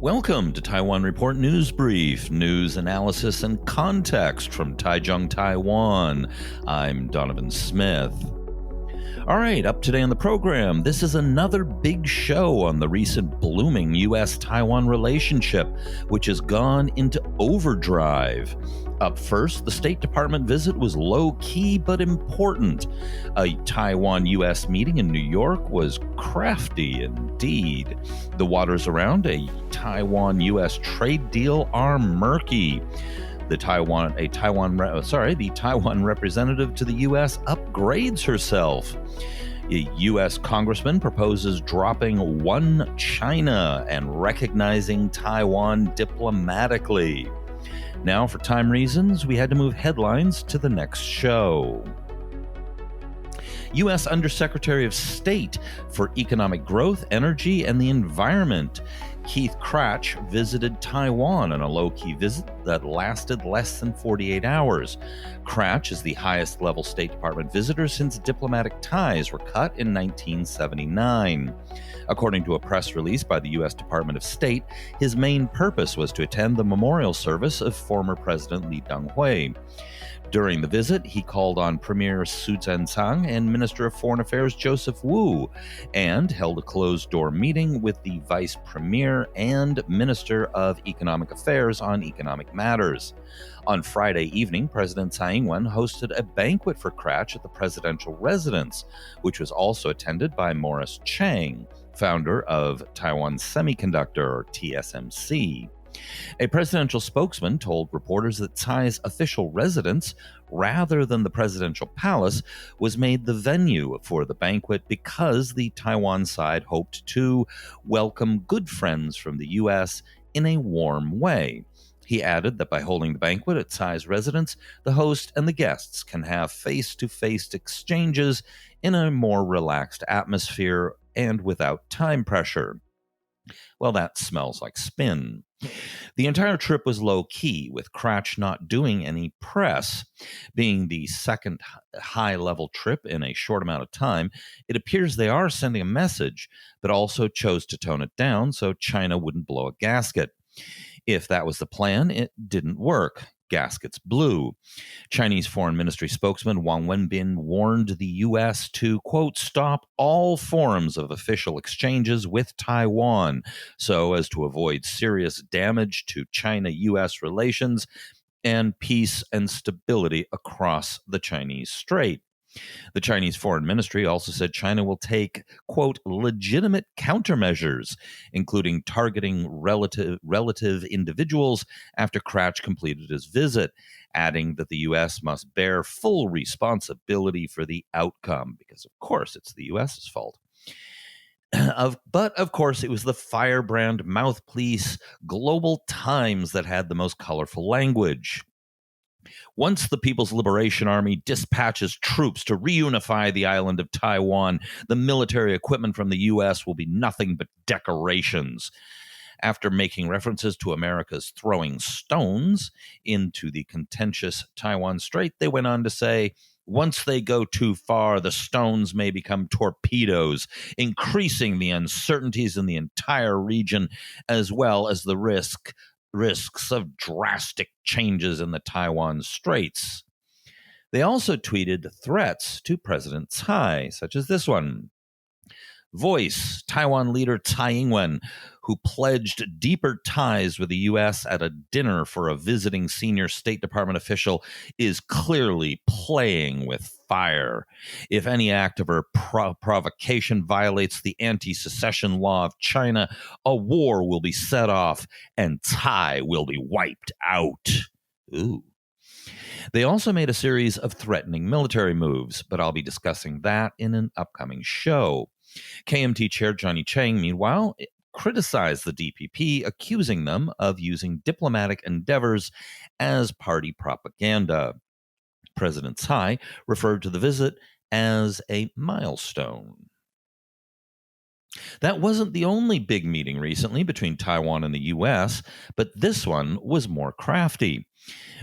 Welcome to Taiwan Report News Brief, news analysis and context from Taichung, Taiwan. I'm Donovan Smith. All right, up today on the program, this is another big show on the recent blooming US-Taiwan relationship, which has gone into overdrive. Up first, the State Department visit was low-key but important. A Taiwan-US meeting in New York was crafty indeed. The waters around a Taiwan-US trade deal are murky. The Taiwan representative to the U.S. upgrades herself. A U.S. congressman proposes dropping one China and recognizing Taiwan diplomatically. Now, for time reasons, we had to move headlines to the next show. U.S. Undersecretary of State for Economic Growth, Energy, and the Environment, Keith Krach, visited Taiwan on a low-key visit that lasted less than 48 hours. Krach is the highest-level State Department visitor since diplomatic ties were cut in 1979. According to a press release by the U.S. Department of State, his main purpose was to attend the memorial service of former President Lee Teng-hui. During the visit, he called on Premier Su Tseng and Minister of Foreign Affairs Joseph Wu, and held a closed-door meeting with the Vice Premier and Minister of Economic Affairs on economic matters. On Friday evening, President Tsai Ing-wen hosted a banquet for Krach at the presidential residence, which was also attended by Morris Chang, founder of Taiwan Semiconductor, or TSMC. A presidential spokesman told reporters that Tsai's official residence, rather than the presidential palace, was made the venue for the banquet because the Taiwan side hoped to welcome good friends from the U.S. in a warm way. He added that by holding the banquet at Tsai's residence, the host and the guests can have face-to-face exchanges in a more relaxed atmosphere and without time pressure. Well, that smells like spin. The entire trip was low-key, with Krach not doing any press. Being the second high-level trip in a short amount of time, it appears they are sending a message, but also chose to tone it down so China wouldn't blow a gasket. If that was the plan, it didn't work. Gaskets blew. Chinese Foreign Ministry spokesman Wang Wenbin warned the U.S. to, quote, stop all forms of official exchanges with Taiwan so as to avoid serious damage to China-U.S. relations and peace and stability across the Chinese Strait. The Chinese Foreign Ministry also said China will take, quote, legitimate countermeasures, including targeting relative individuals after Krach completed his visit, adding that the U.S. must bear full responsibility for the outcome, because, of course, it's the U.S.'s fault. But, of course, it was the firebrand mouthpiece Global Times that had the most colorful language. Once the People's Liberation Army dispatches troops to reunify the island of Taiwan, the military equipment from the U.S. will be nothing but decorations. After making references to America's throwing stones into the contentious Taiwan Strait, they went on to say, once they go too far, the stones may become torpedoes, increasing the uncertainties in the entire region, as well as the risks of drastic changes in the Taiwan Straits. They also tweeted threats to President Tsai, such as this one. Voice, Taiwan leader Tsai Ing-wen, who pledged deeper ties with the U.S. at a dinner for a visiting senior State Department official, is clearly playing with fire. If any act of her provocation violates the anti-secession law of China, a war will be set off and Tsai will be wiped out. Ooh. They also made a series of threatening military moves, but I'll be discussing that in an upcoming show. KMT Chair Johnny Chang, meanwhile, criticized the DPP, accusing them of using diplomatic endeavors as party propaganda. President Tsai referred to the visit as a milestone. That wasn't the only big meeting recently between Taiwan and the US, but this one was more crafty.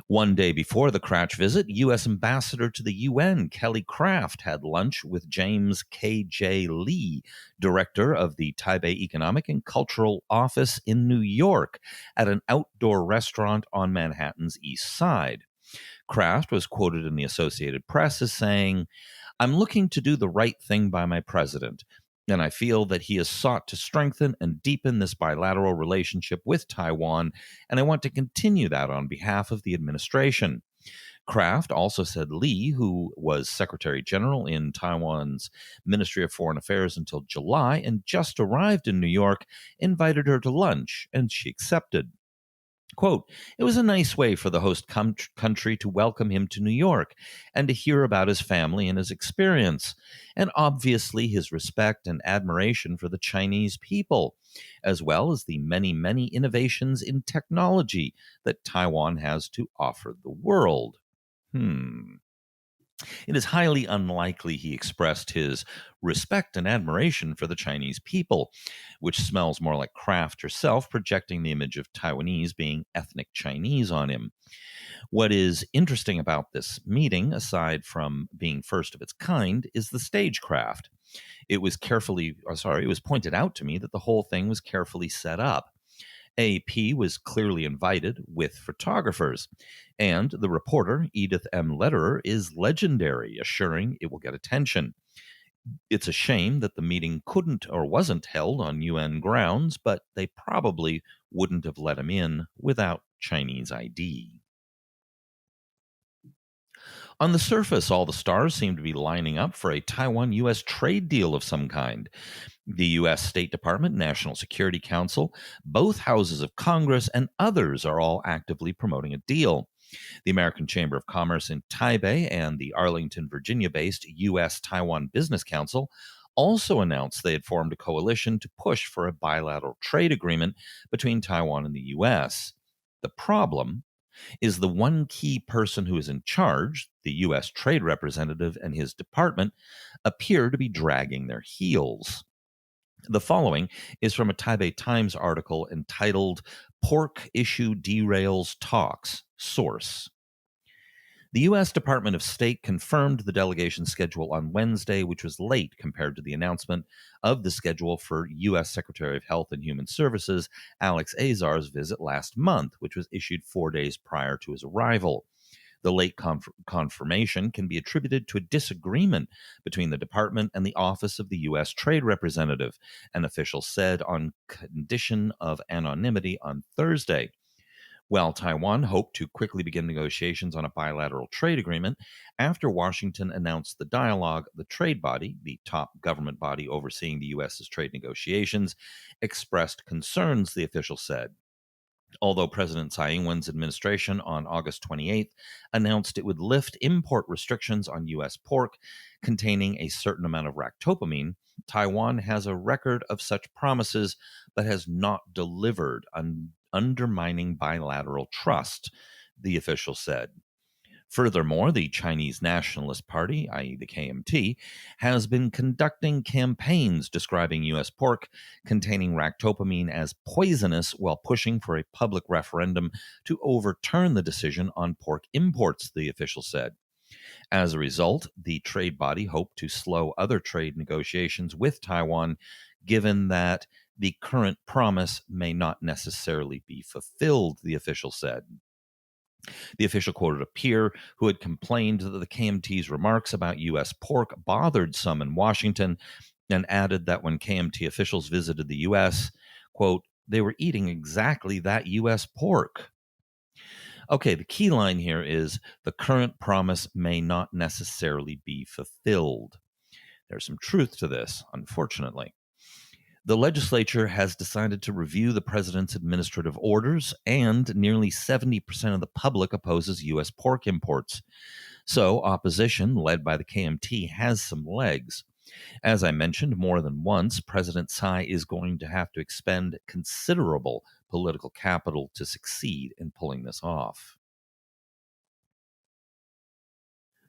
One day before the Cratch visit, U.S. Ambassador to the UN, Kelly Craft, had lunch with James K.J. Lee, director of the Taipei Economic and Cultural Office in New York, at an outdoor restaurant on Manhattan's East Side. Craft was quoted in the Associated Press as saying, "I'm looking to do the right thing by my president, and I feel that he has sought to strengthen and deepen this bilateral relationship with Taiwan, and I want to continue that on behalf of the administration." Kraft also said Lee, who was Secretary General in Taiwan's Ministry of Foreign Affairs until July and just arrived in New York, invited her to lunch, and she accepted. Quote, "It was a nice way for the host country to welcome him to New York and to hear about his family and his experience, and obviously his respect and admiration for the Chinese people, as well as the many, many innovations in technology that Taiwan has to offer the world." It is highly unlikely he expressed his respect and admiration for the Chinese people, which smells more like Kraft herself projecting the image of Taiwanese being ethnic Chinese on him. What is interesting about this meeting, aside from being first of its kind, is the stagecraft. It was pointed out to me that the whole thing was carefully set up. AP was clearly invited with photographers, and the reporter, Edith M. Lederer, is legendary, assuring it will get attention. It's a shame that the meeting couldn't or wasn't held on UN grounds, but they probably wouldn't have let him in without Chinese ID. On the surface, all the stars seem to be lining up for a Taiwan-US trade deal of some kind. The U.S. State Department, National Security Council, both houses of Congress, and others are all actively promoting a deal. The American Chamber of Commerce in Taipei and the Arlington, Virginia-based US-Taiwan Business Council also announced they had formed a coalition to push for a bilateral trade agreement between Taiwan and the U.S. The problem is the one key person who is in charge, the U.S. Trade Representative and his department, appear to be dragging their heels. The following is from a Taipei Times article entitled "Pork Issue Derails Talks." Source: the U.S. Department of State confirmed the delegation schedule on Wednesday, which was late compared to the announcement of the schedule for U.S. Secretary of Health and Human Services Alex Azar's visit last month, which was issued 4 days prior to his arrival. The late confirmation can be attributed to a disagreement between the department and the Office of the U.S. Trade Representative, an official said on condition of anonymity on Thursday. While Taiwan hoped to quickly begin negotiations on a bilateral trade agreement, after Washington announced the dialogue, the trade body, the top government body overseeing the U.S.'s trade negotiations, expressed concerns, the official said. Although President Tsai Ing-wen's administration on August 28th announced it would lift import restrictions on U.S. pork containing a certain amount of ractopamine, Taiwan has a record of such promises but has not delivered, undermining bilateral trust, the official said. Furthermore, the Chinese Nationalist Party, i.e., the KMT, has been conducting campaigns describing U.S. pork containing ractopamine as poisonous while pushing for a public referendum to overturn the decision on pork imports, the official said. As a result, the trade body hoped to slow other trade negotiations with Taiwan, given that the current promise may not necessarily be fulfilled, the official said. The official quoted a peer who had complained that the KMT's remarks about U.S. pork bothered some in Washington, and added that when KMT officials visited the U.S., quote, they were eating exactly that U.S. pork. Okay, the key line here is the current promise may not necessarily be fulfilled. There's some truth to this, unfortunately. The legislature has decided to review the president's administrative orders, and nearly 70% of the public opposes U.S. pork imports. So, opposition, led by the KMT, has some legs. As I mentioned more than once, President Tsai is going to have to expend considerable political capital to succeed in pulling this off.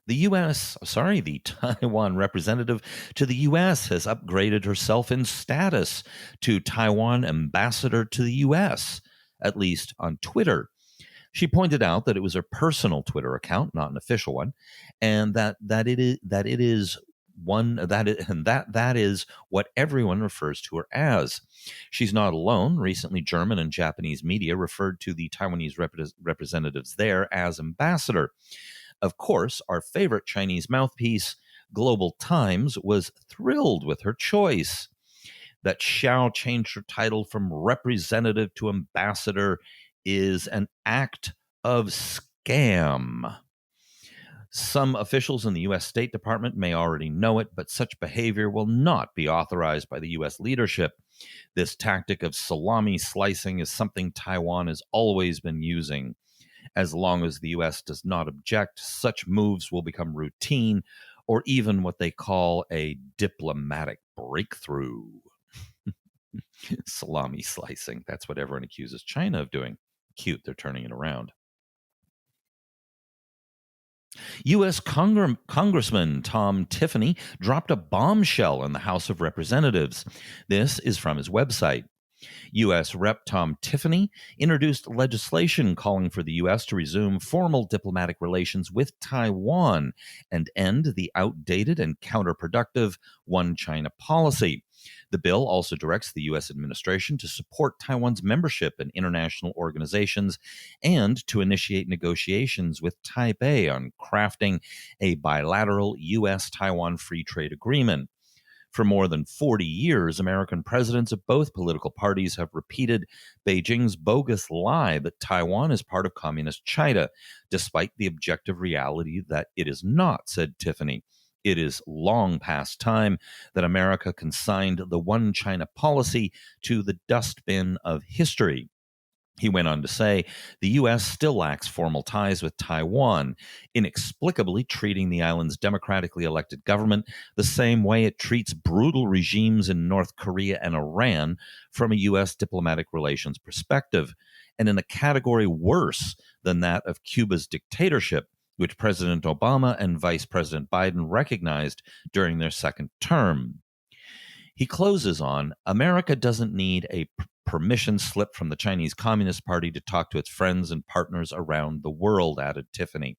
The Taiwan representative to the US has upgraded herself in status to Taiwan ambassador to the US, at least on Twitter. She pointed out that it was her personal Twitter account, not an official one, and that it is one that it, and that is what everyone refers to her as. She's not alone. Recently, German and Japanese media referred to the Taiwanese representatives there as ambassador. Of course, our favorite Chinese mouthpiece, Global Times, was thrilled with her choice. That Xiao changed her title from representative to ambassador is an act of scam. Some officials in the U.S. State Department may already know it, but such behavior will not be authorized by the U.S. leadership. This tactic of salami slicing is something Taiwan has always been using. As long as the U.S. does not object, such moves will become routine or even what they call a diplomatic breakthrough. Salami slicing. That's what everyone accuses China of doing. Cute, they're turning it around. U.S. Congressman Tom Tiffany dropped a bombshell in the House of Representatives. This is from his website. U.S. Rep. Tom Tiffany introduced legislation calling for the U.S. to resume formal diplomatic relations with Taiwan and end the outdated and counterproductive One China policy. The bill also directs the U.S. administration to support Taiwan's membership in international organizations and to initiate negotiations with Taipei on crafting a bilateral U.S.-Taiwan free trade agreement. For more than 40 years, American presidents of both political parties have repeated Beijing's bogus lie that Taiwan is part of communist China, despite the objective reality that it is not, said Tiffany. It is long past time that America consigned the One China policy to the dustbin of history. He went on to say the U.S. still lacks formal ties with Taiwan, inexplicably treating the island's democratically elected government the same way it treats brutal regimes in North Korea and Iran from a U.S. diplomatic relations perspective, and in a category worse than that of Cuba's dictatorship, which President Obama and Vice President Biden recognized during their second term. He closes on America doesn't need a permission slip from the Chinese Communist Party to talk to its friends and partners around the world, added Tiffany.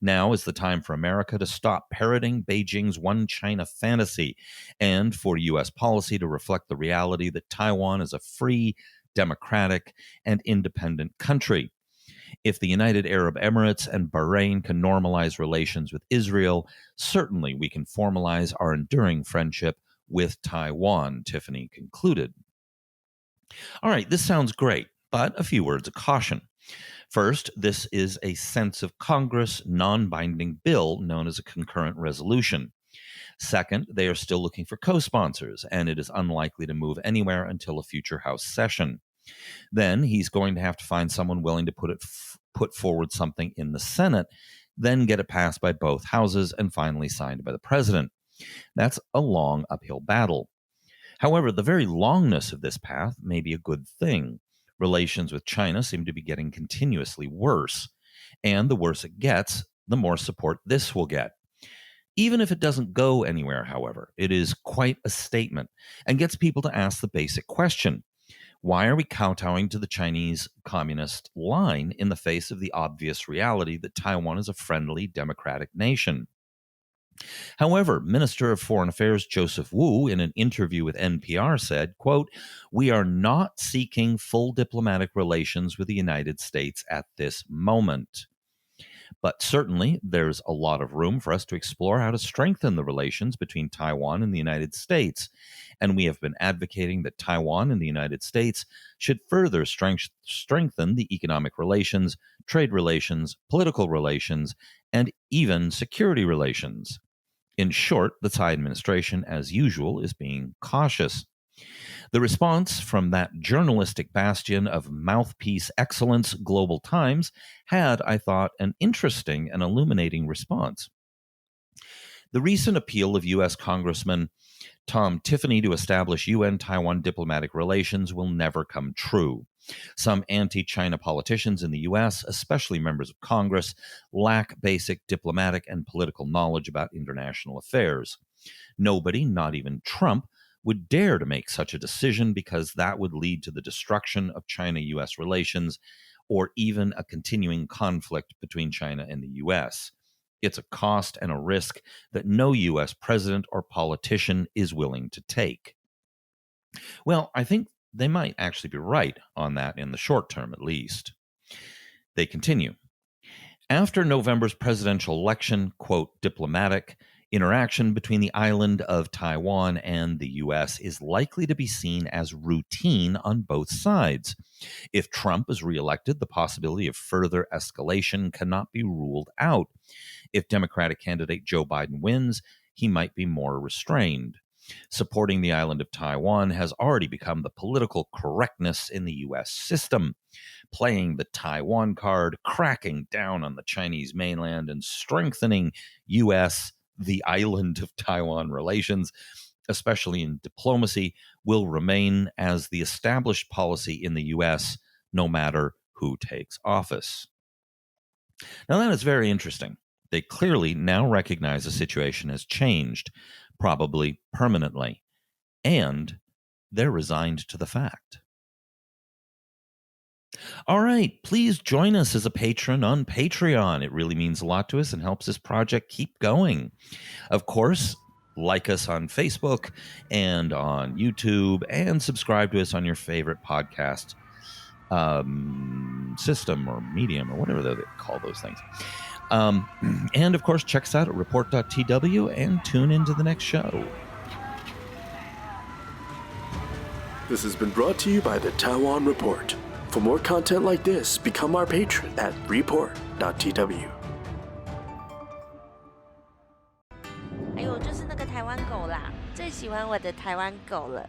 Now is the time for America to stop parroting Beijing's One China fantasy and for U.S. policy to reflect the reality that Taiwan is a free, democratic, and independent country. If the United Arab Emirates and Bahrain can normalize relations with Israel, certainly we can formalize our enduring friendship with Taiwan, Tiffany concluded. All right, this sounds great, but a few words of caution. First, this is a sense of Congress non-binding bill known as a concurrent resolution. Second, they are still looking for co-sponsors, and it is unlikely to move anywhere until a future House session. Then he's going to have to find someone willing to put forward something in the Senate, then get it passed by both houses, and finally signed by the president. That's a long uphill battle. However, the very longness of this path may be a good thing. Relations with China seem to be getting continuously worse, and the worse it gets, the more support this will get. Even if it doesn't go anywhere, however, it is quite a statement and gets people to ask the basic question: why are we kowtowing to the Chinese communist line in the face of the obvious reality that Taiwan is a friendly, democratic nation? However, Minister of Foreign Affairs Joseph Wu, in an interview with NPR, said, quote, "We are not seeking full diplomatic relations with the United States at this moment. But certainly, there's a lot of room for us to explore how to strengthen the relations between Taiwan and the United States. And we have been advocating that Taiwan and the United States should further strengthen the economic relations, trade relations, political relations, and even security relations." In short, the Tsai administration, as usual, is being cautious. The response from that journalistic bastion of mouthpiece excellence, Global Times, had, I thought, an interesting and illuminating response. The recent appeal of U.S. Congressman Tom Tiffany to establish UN-Taiwan diplomatic relations will never come true. Some anti-China politicians in the U.S., especially members of Congress, lack basic diplomatic and political knowledge about international affairs. Nobody, not even Trump, would dare to make such a decision because that would lead to the destruction of China-U.S. relations or even a continuing conflict between China and the U.S. It's a cost and a risk that no U.S. president or politician is willing to take. Well, I think they might actually be right on that in the short term, at least. They continue. After November's presidential election, quote, diplomatic interaction between the island of Taiwan and the U.S. is likely to be seen as routine on both sides. If Trump is reelected, the possibility of further escalation cannot be ruled out. If Democratic candidate Joe Biden wins, he might be more restrained. Supporting the island of Taiwan has already become the political correctness in the U.S. system. Playing the Taiwan card, cracking down on the Chinese mainland, and strengthening U.S., the island of Taiwan relations, especially in diplomacy, will remain as the established policy in the U.S., no matter who takes office. Now, that is very interesting. They clearly now recognize the situation has changed, probably permanently, and they're resigned to the fact. All right, please join us as a patron on Patreon. It really means a lot to us and helps this project keep going. Of course, like us on Facebook and on YouTube, and subscribe to us on your favorite podcast system or medium or whatever they call those things. And of course, check us out at report.tw and tune into the next show. This has been brought to you by the Taiwan Report. For more content like this, become our patron at report.tw. 还有就是那个台湾狗啦，最喜欢我的台湾狗了。